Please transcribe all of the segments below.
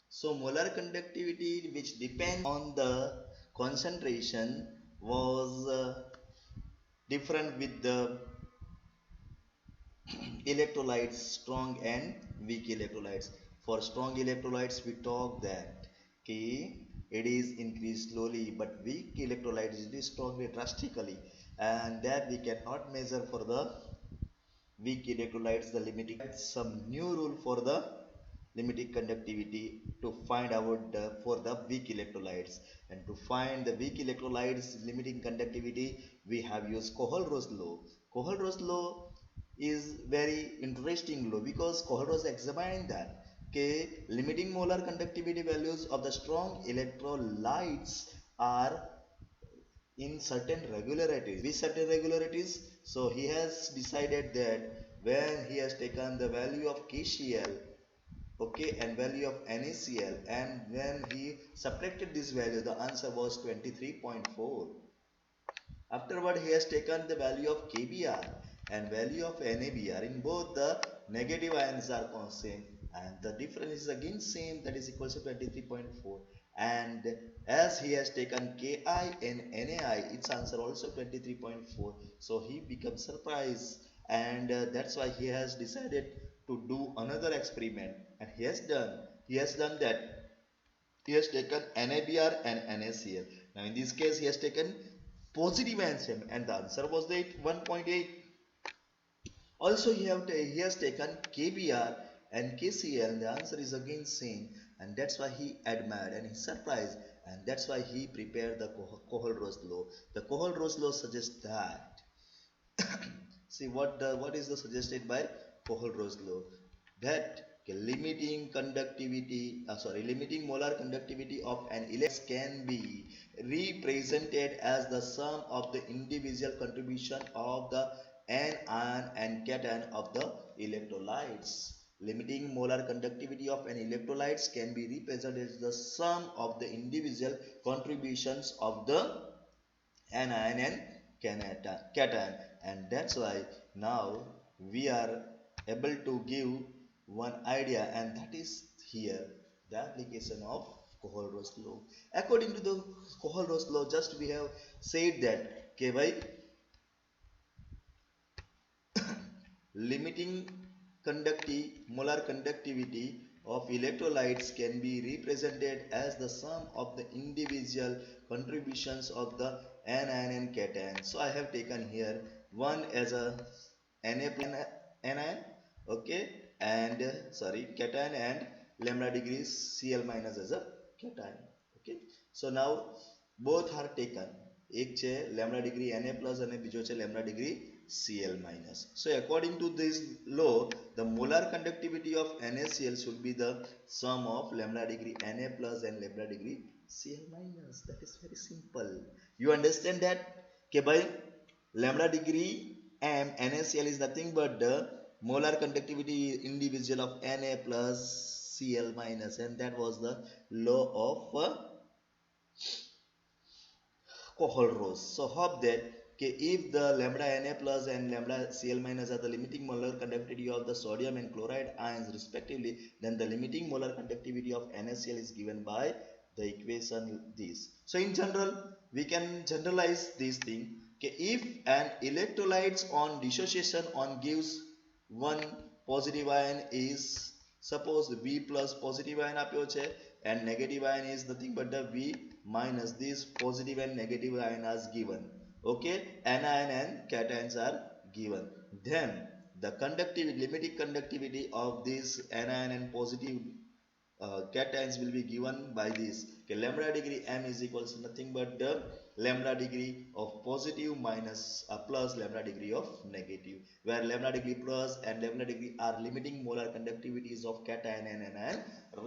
So molar conductivity, which depends on the concentration, was different with the electrolytes, strong and weak electrolytes. For strong electrolytes, we talk that K it is increased slowly, but weak electrolytes it is strongly drastically, and that we cannot measure for the weak electrolytes. The limiting some new rule for the limiting conductivity to find out for the weak electrolytes, and to find the weak electrolytes limiting conductivity we have used Kohl-Ross law. Kohl-Ross law is very interesting law because Kohl-Ross examined that limiting molar conductivity values of the strong electrolytes are in certain regularities. Which certain regularities? So he has decided that when he has taken the value of KCl, okay, and value of NaCl, and when he subtracted this value, the answer was 23.4. Afterward, he has taken the value of KBr and value of NABr. In both, the negative ions are constant and the difference is again same, that is equals to 23.4. And as he has taken Ki and Nai, its answer also 23.4. So he becomes surprised, and that's why he has decided to do another experiment, and he has done that he has taken NABr and NaCl. Now in this case he has taken positive answer and the answer was the 1.8. Also he has taken KBr and KCl, the answer is again same, and that's why he admired and he surprised, and that's why he prepared the Kohl-Ross law. The Kohl-Ross law suggests that see what is the suggested by Kohl-Ross law, that limiting molar conductivity of an electron can be represented as the sum of the individual contribution of the anion and cation of the electrolytes. Limiting molar conductivity of an electrolytes can be represented as the sum of the individual contributions of the anion and cation, and that's why now we are able to give one idea, and that is here the application of Kohl-Ross law. According to the Kohl-Ross law, just we have said that by limiting molar conductivity of electrolytes can be represented as the sum of the individual contributions of the anion and cation. So I have taken here one as a anion, okay, and sorry, cation, and lambda degree Cl minus as a cation, okay. So now both are taken. એક છે lambda degree Na plus અને બીજો છે lambda degree Cl minus. So according to this law, the molar conductivity of NaCl should be the sum of lambda degree Na plus and lambda degree Cl minus. That is very simple. You understand that? Okay, by lambda degree NaCl is nothing but the molar conductivity individual of Na plus Cl minus, and that was the law of Kohl-Ross. So hope that if the lambda Na plus and lambda Cl minus are the limiting molar conductivity of the sodium and chloride ions respectively, then the limiting molar conductivity of NaCl is given by the equation this. So in general, we can generalize this thing. If an electrolytes on dissociation on gives one positive ion is, suppose V plus positive ion આપ્યો છે and negative ion is nothing but the V minus this positive and negative ion as given, okay, anion and cations are given, then the conductivity, limiting conductivity of this anion and positive cations will be given by this. Okay, lambda degree m is equals to nothing but the lambda degree of positive minus plus lambda degree of negative, where lambda degree plus and lambda degree are limiting molar conductivities of cation and anion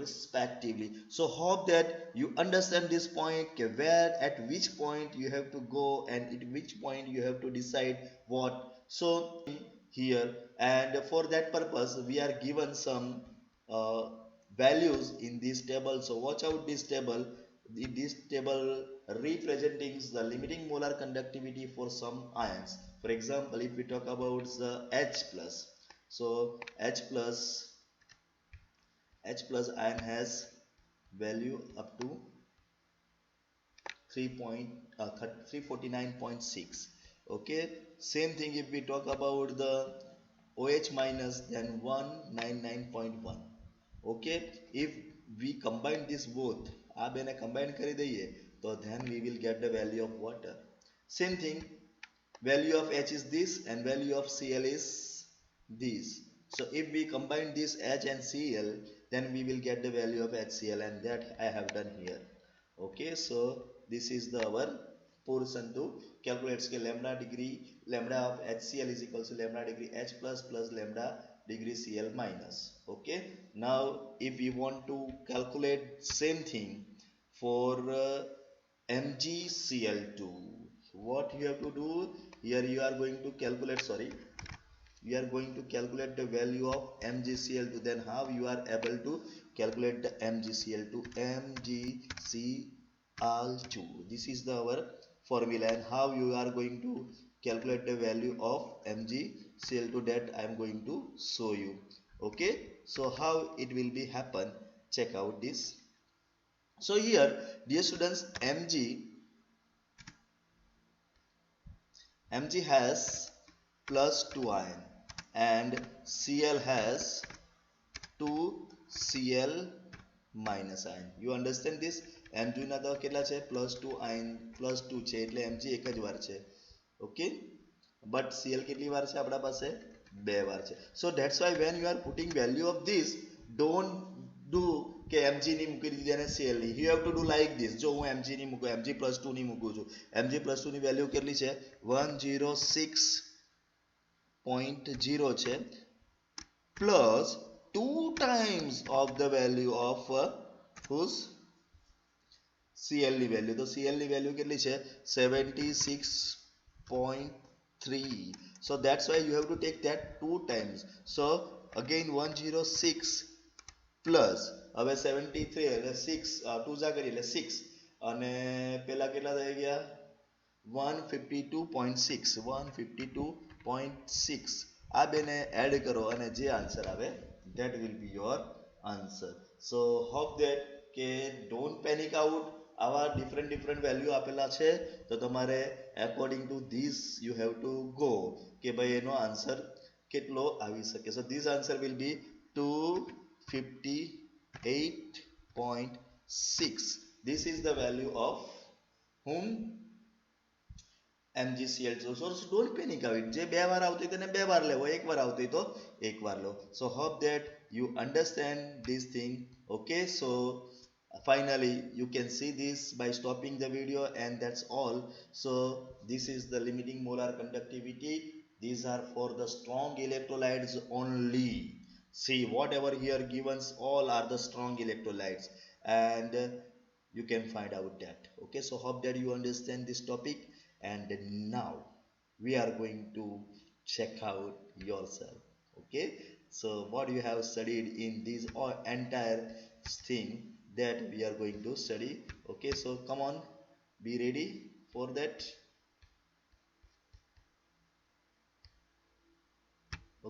respectively. So hope that you understand this point, okay, where at which point you have to go and at which point you have to decide what. So here, and for that purpose we are given some uh, values in this table. So watch out this table. In this table representing the limiting molar conductivity for some ions. For example, if we talk about the H plus, so H plus ion has value up to 349.6. Okay, same thing if we talk about the OH minus, then 199.1. okay, if we combine this both, આ બેને combine કરી દઈએ તો then we will get the value of water. Same thing, value of H is this and value of Cl is this. So if we combine this H and Cl, then we will get the value of HCl, and that I have done here. Okay, so this is the our portion to calculate के lambda degree lambda of HCl is equals to lambda degree H plus lambda degree Cl minus. Okay, now if we want to calculate same thing for MgCl2, what you have to do here, you are going to calculate, sorry, we are going to calculate the value of MgCl2. Then how you are able to calculate the MgCl2? MgCl2, this is the our formula, and how you are going to calculate the value of MgCl2, that I am going to show you. Okay, so how it will be happen, check out this. So here, dear students, Mg has plus 2 ion and Cl has 2 Cl minus ion. You understand this? Mg ના તો કેટલા છે? plus 2 ion plus 2 છે એટલે Mg એક જ વાર છે. ઓકે, but Cl કેટલી વાર છે આપણા પાસે? બે વાર છે. So that's why when you are putting value of this, don't do કે Mg ની મૂકી દીધી અને Cl ની. You have to do like this. જો હું Mg ની મૂકું, Mg plus 2 ની મૂકું છું. Mg plus 2 ની વેલ્યુ કેટલી છે? 106.0 છે, plus 2 times of the value of whose Cl ની વેલ્યુ. તો Cl ની વેલ્યુ કેટલી છે? 76.3. So that's why you have to take that 2 times. So again 106 plus હવે 73 એટલે 6 2 જા કરી એટલે 6 અને પેલા કેટલા થઈ ગયા? 152.6. 152.6 આ બેને એડ કરો અને જે આન્સર આવે that will be your answer. So hope that કે don't panic out. આવા different value આપેલા છે તો તમારે according to this you have to go કે ભાઈ એનો આન્સર કેટલો આવી શકે. So this answer will be 258.6. This is the value of whom? MgCl2. So don't panic out. જે બે વાર આવતી તેને બે વાર લેવો, એક વાર આવતી તો એક વાર લો. So hope that you understand this thing. Okay, so finally you can see this by stopping the video, and that's all. So this is the limiting molar conductivity. These are for the strong electrolytes only. See, whatever here given, all are the strong electrolytes, and you can find out that. Okay, so hope that you understand this topic, and now we are going to check out yourself. Okay, so what you have studied in this entire thing that we are going to study. Okay, so come on, be ready for that.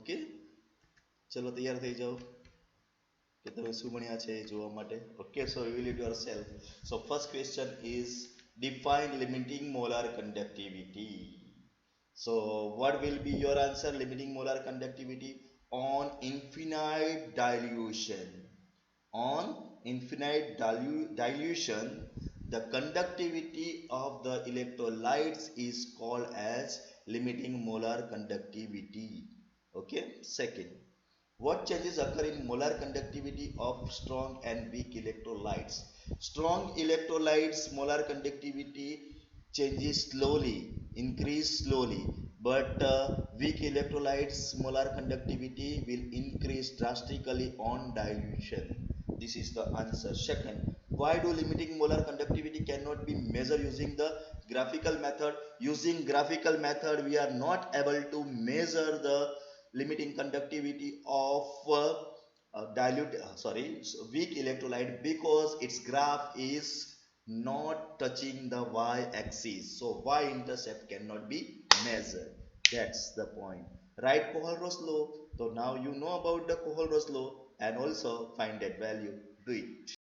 Okay, ચલો તૈયાર થઈ જાઓ કે તમે શું ભણ્યા છે જોવા માટે. Okay, so evaluate yourself. So first question is define limiting molar conductivity. So what will be your answer? Limiting molar conductivity on infinite dilution. On infinite dilution, the conductivity of the electrolytes is called as limiting molar conductivity. Okay, second, what changes occur in molar conductivity of strong and weak electrolytes? Strong electrolytes molar conductivity changes slowly, increase slowly, but weak electrolytes molar conductivity will increase drastically on dilution. This is the answer. Second, why do limiting molar conductivity cannot be measured using the graphical method? Using graphical method we are not able to measure the limiting conductivity of weak electrolyte, because its graph is not touching the y-axis, so y-intercept cannot be measured. That's the point. Write Kohlrausch law. So now you know about the Kohlrausch law, and also find that value. Do it.